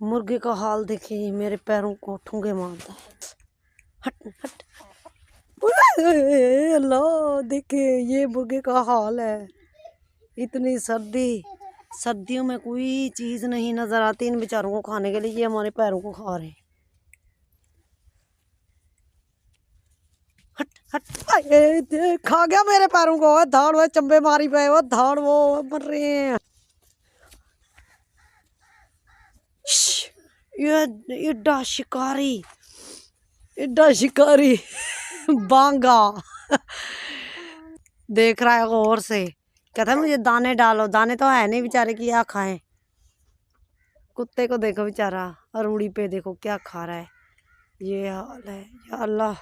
मुर्गे का हाल देखिए, मेरे पैरों को ठूंगे मारता है। हट हट। अल्लाह देखिए ये मुर्गे का हाल है। इतनी सर्दियों में कोई चीज़ नहीं नज़र आती इन बेचारों को खाने के लिए। ये हमारे पैरों को खा रहे हैं। हट हट। खा गया मेरे पैरों को। धाड़ वो चंबे मारी पे वो धाड़ वो मर रहे हैं। ये इड्डा शिकारी बांगा देख रहा है गौर से। कहता है मुझे दाने डालो। दाने तो है नहीं बेचारे की, क्या खाएं। कुत्ते को देखो बेचारा रूड़ी पे देखो क्या खा रहा है। ये हाल है या अल्लाह।